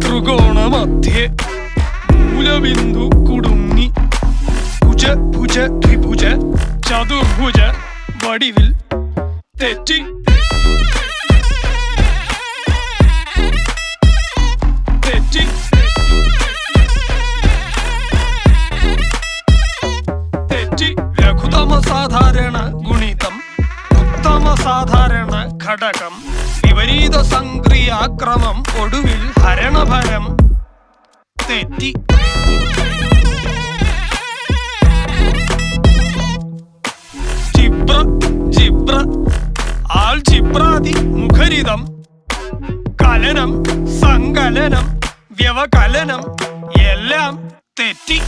ത്രികോണമധ്യേ മൂലബിന്ദു കുടുങ്ങി ഭുജ ഭുജ ദ്വിഭുജ ചതുർഭുജ വടിവിൽ തെറ്റി തെറ്റി തെറ്റി ലഘുതമ സാധാരണ ഗുണിതം ഉത്തമ സാധാരണ ഘടകം വിപരീത സംക്രിയാക്രമം ഒടുവിൽ ഹരണഭരം തെറ്റി ജിബ്ര ജിബ്ര ആൾജിബ്രാദി മുഖരിതം കലനം സങ്കലനം വ്യവകലനം എല്ലാം തെറ്റി